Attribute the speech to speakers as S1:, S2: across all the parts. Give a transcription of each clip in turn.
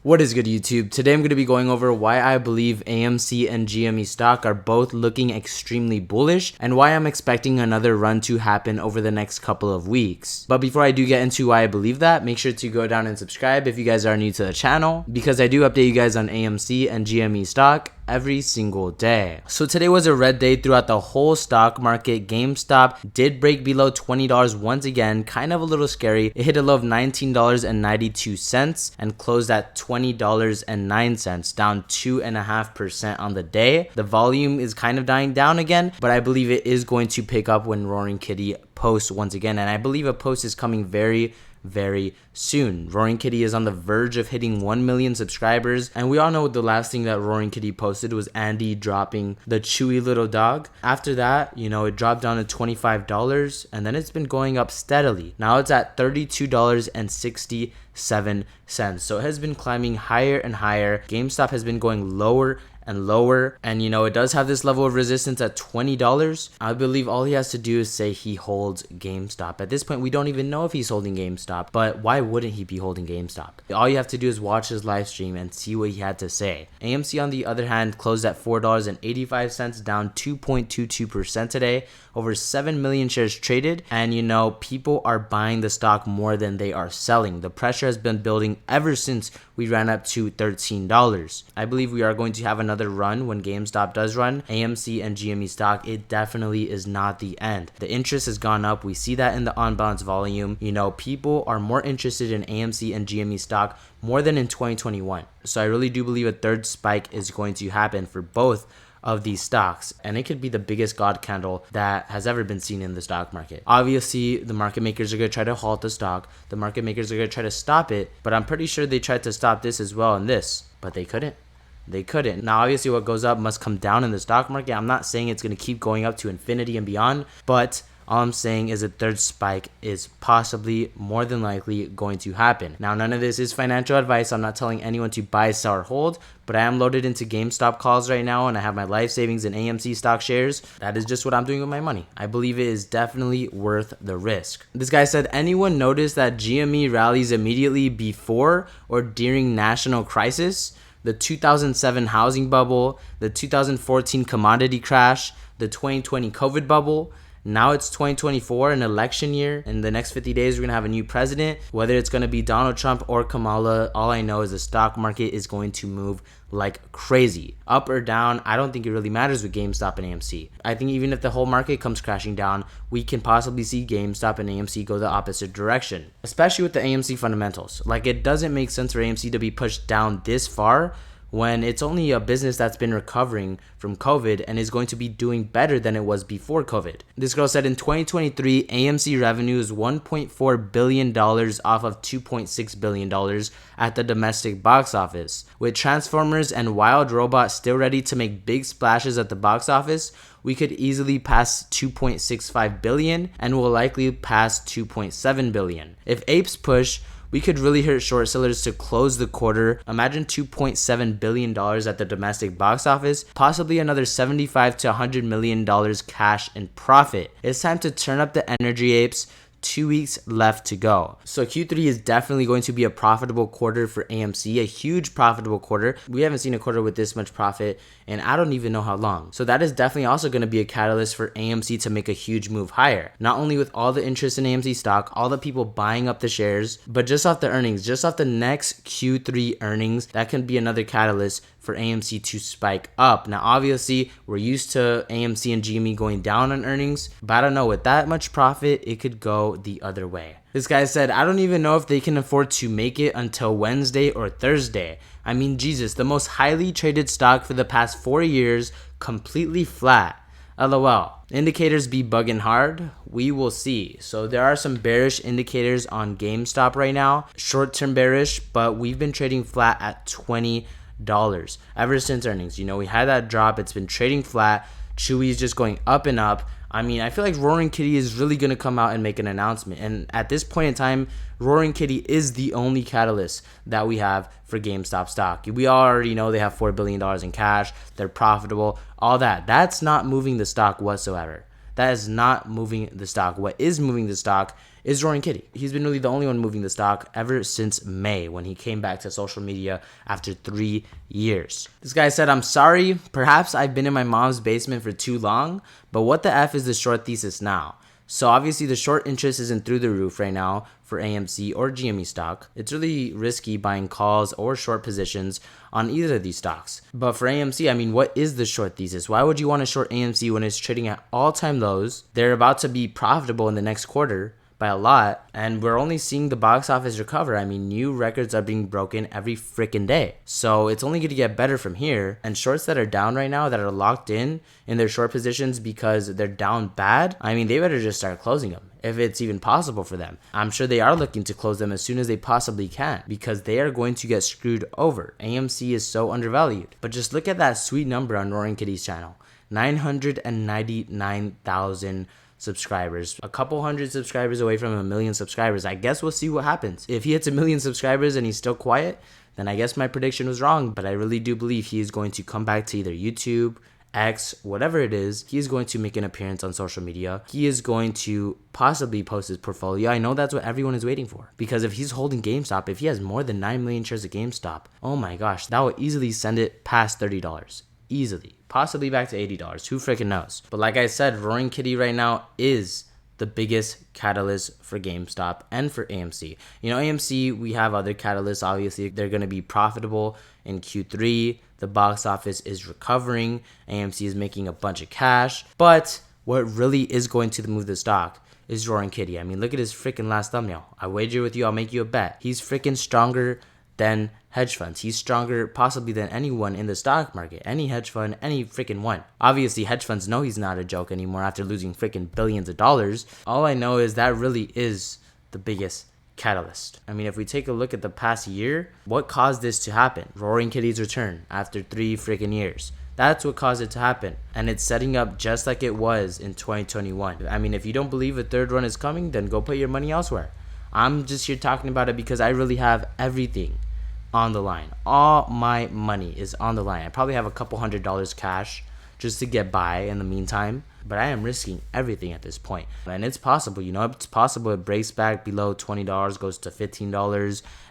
S1: What is good, YouTube? Today I'm going to be going over why I believe AMC and GME stock are both looking extremely bullish and why I'm expecting another run to happen over the next couple of weeks. But before I do get into why I believe that, make sure to go down and subscribe if you guys are new to the channel, because I do update you guys on AMC and GME stock every single day. So today was a red day throughout the whole stock market. GameStop did break below $20 once again, kind of a little scary. It hit a low of $19.92 and closed at $20.09, down 2.5% on the day. The volume is kind of dying down again, but I believe it is going to pick up when Roaring Kitty posts once again, and I believe a post is coming very soon. Roaring Kitty is on the verge of hitting 1 million subscribers, and we all know the last thing that Roaring Kitty posted was Andy dropping the chewy little dog. After that, it dropped down to $25, and then it's been going up steadily. Now it's at $32.67. So it has been climbing higher and higher. GameStop has been going lower and lower, and it does have this level of resistance at $20. I believe all he has to do is say he holds GameStop. At this point, we don't even know if he's holding GameStop, but why wouldn't he be holding GameStop? All you have to do is watch his live stream and see what he had to say. AMC, on the other hand, closed at $4.85, down 2.22% today. Over 7 million shares traded, and people are buying the stock more than they are selling. The pressure has been building ever since we ran up to $13. I believe we are going to have another run when GameStop does run. AMC and GME stock, it definitely is not the end. The interest has gone up. We see that in the on-balance volume. People are more interested in AMC and GME stock more than in 2021. So I really do believe a third spike is going to happen for both of these stocks, and it could be the biggest god candle that has ever been seen in the stock market. Obviously, the market makers are going to try to halt the stock. The market makers are going to try to stop it, but I'm pretty sure they tried to stop this as well, and this, but they couldn't. Now, obviously, what goes up must come down in the stock market. I'm not saying it's going to keep going up to infinity and beyond, but all I'm saying is a third spike is possibly, more than likely, going to happen. Now, none of this is financial advice. I'm not telling anyone to buy, sell, or hold, but I am loaded into GameStop calls right now, and I have my life savings in AMC stock shares. That is just what I'm doing with my money. I believe it is definitely worth the risk. This guy said, anyone notice that GME rallies immediately before or during national crisis? The 2007 housing bubble, the 2014 commodity crash, the 2020 COVID bubble. Now it's 2024, an election year. In the next 50 days, we're going to have a new president. Whether it's going to be Donald Trump or Kamala, all I know is the stock market is going to move like crazy. Up or down, I don't think it really matters with GameStop and AMC. I think even if the whole market comes crashing down, we can possibly see GameStop and AMC go the opposite direction, especially with the AMC fundamentals. Like, it doesn't make sense for AMC to be pushed down this far when it's only a business that's been recovering from COVID and is going to be doing better than it was before COVID. This girl said in 2023, AMC revenue is $1.4 billion off of $2.6 billion at the domestic box office. With Transformers and Wild Robot still ready to make big splashes at the box office, we could easily pass 2.65 billion and will likely pass 2.7 billion. If apes push, we could really hurt short sellers to close the quarter. Imagine $2.7 billion at the domestic box office, possibly another $75 to $100 million cash in profit. It's time to turn up the energy, apes. 2 weeks left to go. So Q3 is definitely going to be a profitable quarter for AMC, a huge profitable quarter. We haven't seen a quarter with this much profit, and I don't even know how long. So that is definitely also going to be a catalyst for AMC to make a huge move higher. Not only with all the interest in AMC stock, all the people buying up the shares, but just off the earnings, just off the next Q3 earnings, that can be another catalyst for AMC to spike up. Now, obviously, we're used to AMC and GME going down on earnings, but I don't know, with that much profit, it could go the other way. This guy said, I don't even know if they can afford to make it until Wednesday or Thursday. I mean, Jesus, the most highly traded stock for the past 4 years, completely flat. LOL. Indicators be bugging hard? We will see. So there are some bearish indicators on GameStop right now. Short-term bearish, but we've been trading flat at $20 ever since earnings. We had that drop. It's been trading flat. Chewy is just going up and up. I mean, I feel like Roaring Kitty is really going to come out and make an announcement. And at this point in time, Roaring Kitty is the only catalyst that we have for GameStop stock. We already know they have $4 billion in cash. They're profitable. All that. That's not moving the stock whatsoever. That is not moving the stock. What is moving the stock is Roaring Kitty. He's been really the only one moving the stock ever since May, when he came back to social media after 3 years. This guy said, I'm sorry, perhaps I've been in my mom's basement for too long, but what the F is the short thesis now? So obviously the short interest isn't through the roof right now for AMC or GME stock. It's really risky buying calls or short positions on either of these stocks. But for AMC, I mean, what is the short thesis? Why would you want to short AMC when it's trading at all-time lows? They're about to be profitable in the next quarter by a lot, and we're only seeing the box office recover. I mean, new records are being broken every freaking day. So it's only going to get better from here. And shorts that are down right now, that are locked in their short positions because they're down bad, I mean, they better just start closing them if it's even possible for them. I'm sure they are looking to close them as soon as they possibly can, because they are going to get screwed over. AMC is so undervalued. But just look at that sweet number on Roaring Kitty's channel. 999,000 subscribers, a couple hundred subscribers away from 1 million subscribers. I guess we'll see what happens. If he hits 1 million subscribers and he's still quiet, then I guess my prediction was wrong. But I really do believe he is going to come back to either YouTube, X, whatever it is. He is going to make an appearance on social media. He is going to possibly post his portfolio. I know that's what everyone is waiting for, because if he's holding GameStop, if he has more than 9 million shares of GameStop, oh my gosh, that would easily send it past $30. Easily. Possibly back to $80. Who freaking knows? But like I said, Roaring Kitty right now is the biggest catalyst for GameStop and for AMC. You know, AMC, we have other catalysts. Obviously, they're going to be profitable in Q3. The box office is recovering. AMC is making a bunch of cash. But what really is going to move the stock is Roaring Kitty. I mean, look at his freaking last thumbnail. I wager with you, I'll make you a bet. He's freaking stronger than hedge funds. He's stronger possibly than anyone in the stock market. Any hedge fund, any freaking one. Obviously, hedge funds know he's not a joke anymore after losing freaking billions of dollars. All I know is that really is the biggest catalyst. I mean, if we take a look at the past year, what caused this to happen? Roaring Kitty's return after 3 freaking years. That's what caused it to happen. And it's setting up just like it was in 2021. I mean, if you don't believe a third run is coming, then go put your money elsewhere. I'm just here talking about it because I really have everything on the line. All my money is on the line. I probably have a couple $100 cash just to get by in the meantime, but I am risking everything at this point. And it's possible, you know, it's possible it breaks back below $20, goes to $15,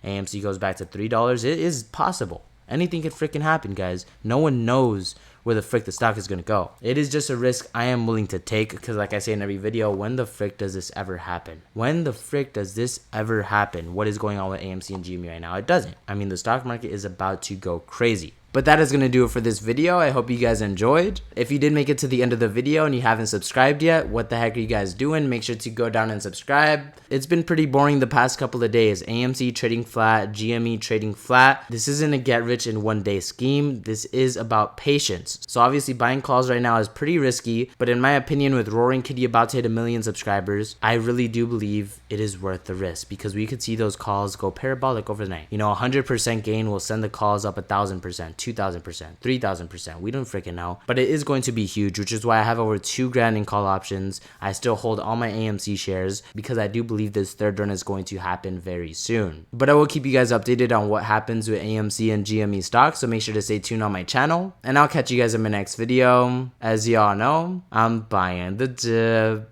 S1: AMC goes back to $3. It is possible. Anything could freaking happen, guys. No one knows where the frick the stock is going to go. It is just a risk I am willing to take, because like I say in every video, when the frick does this ever happen? When the frick does this ever happen? What is going on with AMC and GME right now? It doesn't. I mean, the stock market is about to go crazy. But that is going to do it for this video. I hope you guys enjoyed. If you did make it to the end of the video and you haven't subscribed yet, what the heck are you guys doing? Make sure to go down and subscribe. It's been pretty boring the past couple of days. AMC trading flat, GME trading flat. This isn't a get rich in one day scheme. This is about patience. So obviously buying calls right now is pretty risky, but in my opinion, with Roaring Kitty about to hit 1 million subscribers, I really do believe it is worth the risk, because we could see those calls go parabolic overnight. You know, 100% gain will send the calls up 1,000%. 2,000%, 3,000%. We don't freaking know, but it is going to be huge, which is why I have over $2 grand in call options. I still hold all my AMC shares because I do believe this third run is going to happen very soon. But I will keep you guys updated on what happens with AMC and GME stocks, so make sure to stay tuned on my channel, and I'll catch you guys in my next video. As y'all know, I'm buying the dip.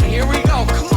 S2: Here we go.